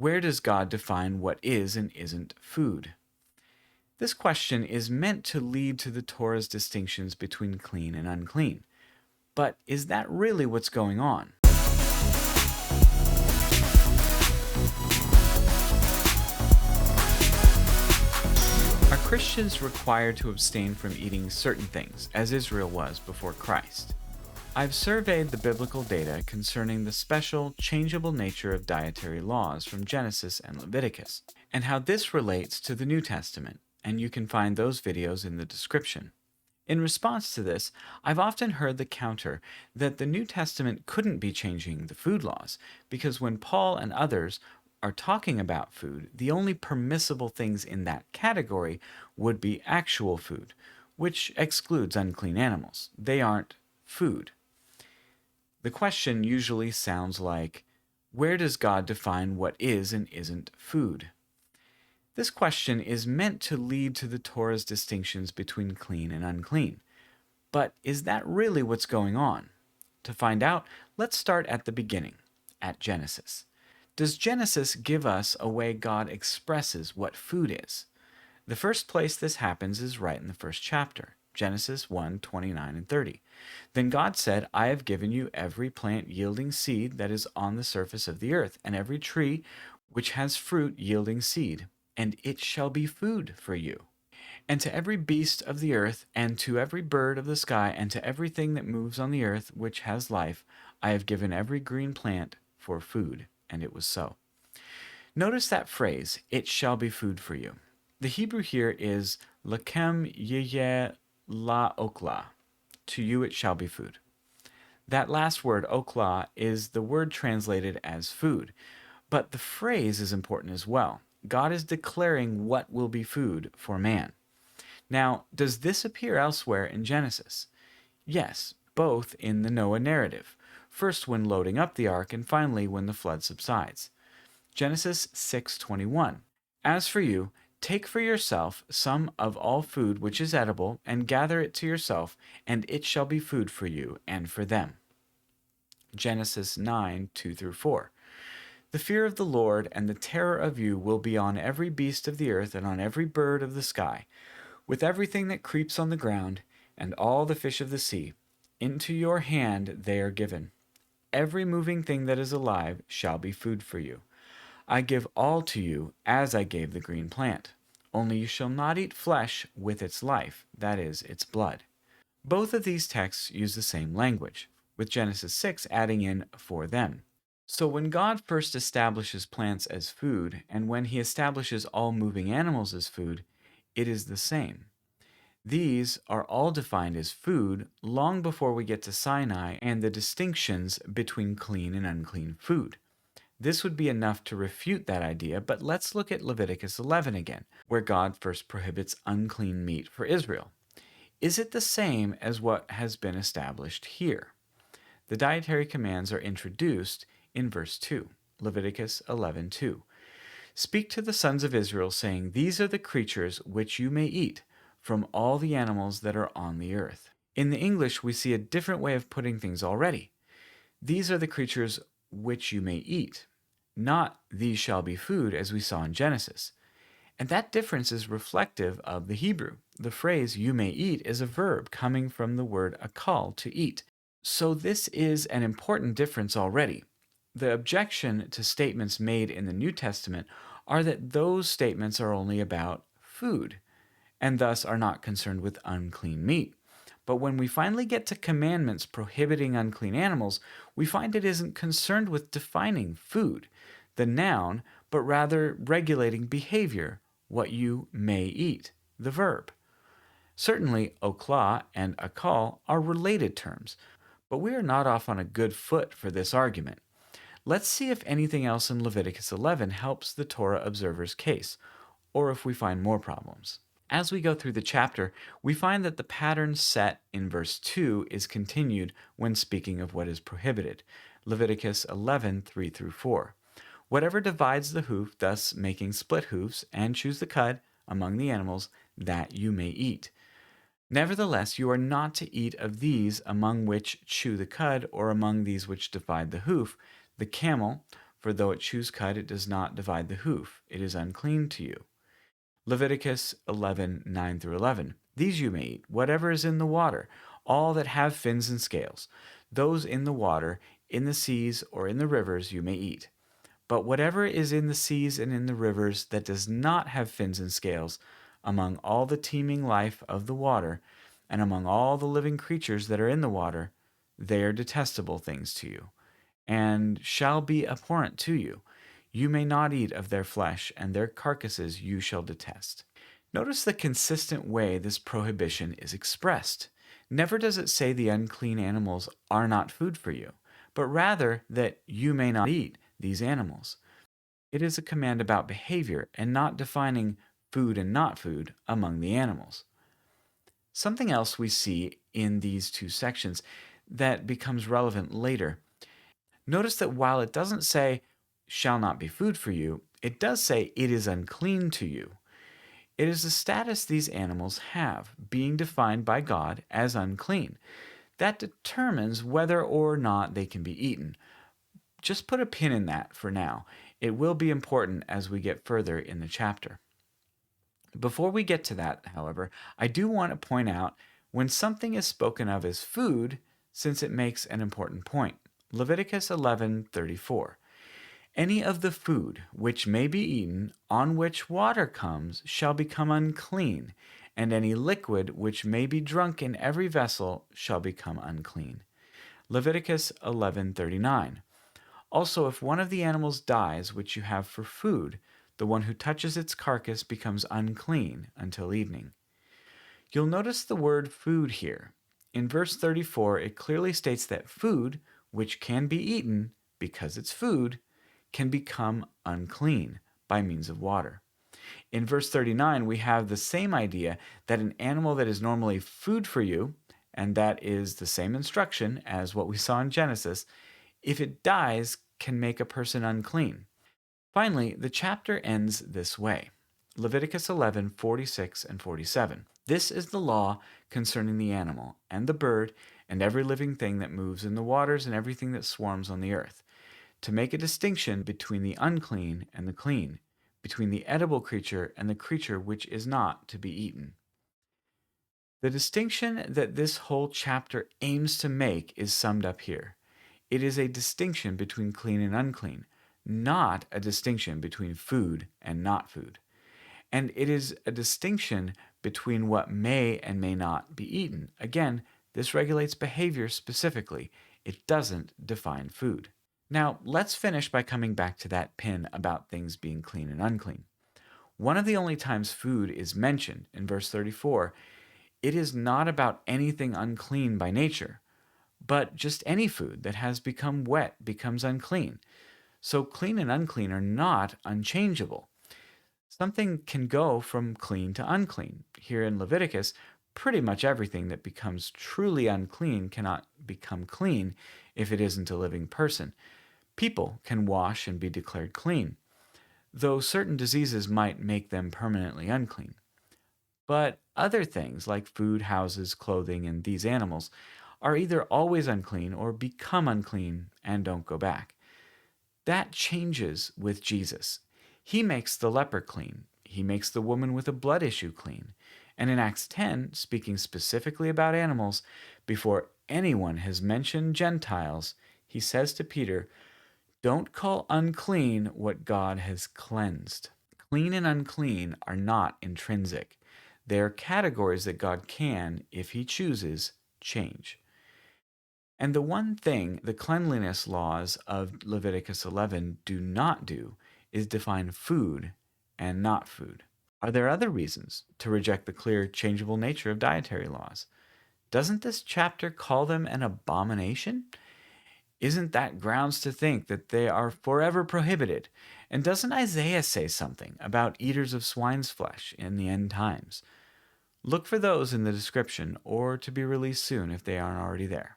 Where does God define what is and isn't food? This question is meant to lead to the Torah's distinctions between clean and unclean. But is that really what's going on? Are Christians required to abstain from eating certain things, as Israel was before Christ? I've surveyed the biblical data concerning the special, changeable nature of dietary laws from Genesis and Leviticus, and how this relates to the New Testament, and you can find those videos in the description. In response to this, I've often heard the counter that the New Testament couldn't be changing the food laws, because when Paul and others are talking about food, the only permissible things in that category would be actual food, which excludes unclean animals. They aren't food. The question usually sounds like, where does God define what is and isn't food? This question is meant to lead to the Torah's distinctions between clean and unclean. But is that really what's going on? To find out, let's start at the beginning, at Genesis. Does Genesis give us a way God expresses what food is? The first place this happens is right in the first chapter, Genesis 1:29 and 30. Then God said, I have given you every plant yielding seed that is on the surface of the earth, and every tree which has fruit yielding seed, and it shall be food for you. And to every beast of the earth, and to every bird of the sky, and to everything that moves on the earth which has life, I have given every green plant for food. And it was so. Notice that phrase, it shall be food for you. The Hebrew here is lakem yeh la okla. To you it shall be food. That last word, okla, is the word translated as food. But the phrase is important as well. God is declaring what will be food for man. Now, does this appear elsewhere in Genesis? Yes, both in the Noah narrative. First when loading up the ark, and finally when the flood subsides. Genesis 6:21. As for you, take for yourself some of all food which is edible, and gather it to yourself, and it shall be food for you and for them. Genesis 9:2-4. The fear of the Lord and the terror of you will be on every beast of the earth and on every bird of the sky, with everything that creeps on the ground, and all the fish of the sea. Into your hand they are given. Every moving thing that is alive shall be food for you. I give all to you as I gave the green plant. Only you shall not eat flesh with its life, that is, its blood. Both of these texts use the same language, with Genesis 6 adding in for them. So when God first establishes plants as food, and when he establishes all moving animals as food, it is the same. These are all defined as food long before we get to Sinai and the distinctions between clean and unclean food. This would be enough to refute that idea, but let's look at Leviticus 11 again, where God first prohibits unclean meat for Israel. Is it the same as what has been established here? The dietary commands are introduced in verse 2, Leviticus 11:2. Speak to the sons of Israel, saying, These are the creatures which you may eat from all the animals that are on the earth. In the English, we see a different way of putting things already. These are the creatures which you may eat, not these shall be food, as we saw in Genesis. And that difference is reflective of the Hebrew. The phrase you may eat is a verb coming from the word akal, to eat. So this is an important difference already. The objection to statements made in the New Testament are that those statements are only about food, and thus are not concerned with unclean meat. But when we finally get to commandments prohibiting unclean animals, we find it isn't concerned with defining food, the noun, but rather regulating behavior, what you may eat, the verb. Certainly, okla and akal are related terms, but we are not off on a good foot for this argument. Let's see if anything else in Leviticus 11 helps the Torah observer's case, or if we find more problems. As we go through the chapter, we find that the pattern set in verse 2 is continued when speaking of what is prohibited. Leviticus 11:3-4. Whatever divides the hoof, thus making split hoofs, and chews the cud among the animals, that you may eat. Nevertheless, you are not to eat of these among which chew the cud, or among these which divide the hoof, the camel, for though it chews cud, it does not divide the hoof. It is unclean to you. Leviticus 11:9 through 11. These you may eat, whatever is in the water, all that have fins and scales. Those in the water, in the seas, or in the rivers you may eat. But whatever is in the seas and in the rivers that does not have fins and scales, among all the teeming life of the water, and among all the living creatures that are in the water, they are detestable things to you, and shall be abhorrent to you. You may not eat of their flesh, and their carcasses you shall detest. Notice the consistent way this prohibition is expressed. Never does it say the unclean animals are not food for you, but rather that you may not eat these animals. It is a command about behavior and not defining food and not food among the animals. Something else we see in these two sections that becomes relevant later. Notice that while it doesn't say, shall not be food for you, it does say it is unclean to you. It is the status these animals have, being defined by God as unclean. That determines whether or not they can be eaten. Just put a pin in that for now. It will be important as we get further in the chapter. Before we get to that, however, I do want to point out when something is spoken of as food, since it makes an important point. Leviticus 11:34. Any of the food which may be eaten, on which water comes, shall become unclean, and any liquid which may be drunk in every vessel shall become unclean. Leviticus 11:39. Also, if one of the animals dies which you have for food, the one who touches its carcass becomes unclean until evening. You'll notice the word food here. In verse 34, it clearly states that food, which can be eaten because it's food, can become unclean by means of water. In verse 39, we have the same idea that an animal that is normally food for you, and that is the same instruction as what we saw in Genesis, if it dies, can make a person unclean. Finally, the chapter ends this way. Leviticus 11:46 and 47. This is the law concerning the animal, and the bird, and every living thing that moves in the waters, and everything that swarms on the earth, to make a distinction between the unclean and the clean, between the edible creature and the creature which is not to be eaten. The distinction that this whole chapter aims to make is summed up here. It is a distinction between clean and unclean, not a distinction between food and not food. And it is a distinction between what may and may not be eaten. Again, this regulates behavior specifically. It doesn't define food. Now, let's finish by coming back to that pin about things being clean and unclean. One of the only times food is mentioned, in verse 34, it is not about anything unclean by nature, but just any food that has become wet becomes unclean. So clean and unclean are not unchangeable. Something can go from clean to unclean. Here in Leviticus, pretty much everything that becomes truly unclean cannot become clean if it isn't a living person. People can wash and be declared clean, though certain diseases might make them permanently unclean. But other things like food, houses, clothing, and these animals are either always unclean or become unclean and don't go back. That changes with Jesus. He makes the leper clean. He makes the woman with a blood issue clean. And in Acts 10, speaking specifically about animals, before anyone has mentioned Gentiles, he says to Peter, "Don't call unclean what God has cleansed." Clean and unclean are not intrinsic. They are categories that God can, if he chooses, change. And the one thing the cleanliness laws of Leviticus 11 do not do is define food and not food. Are there other reasons to reject the clear, changeable nature of dietary laws? Doesn't this chapter call them an abomination? Isn't that grounds to think that they are forever prohibited? And doesn't Isaiah say something about eaters of swine's flesh in the end times? Look for those in the description or to be released soon if they aren't already there.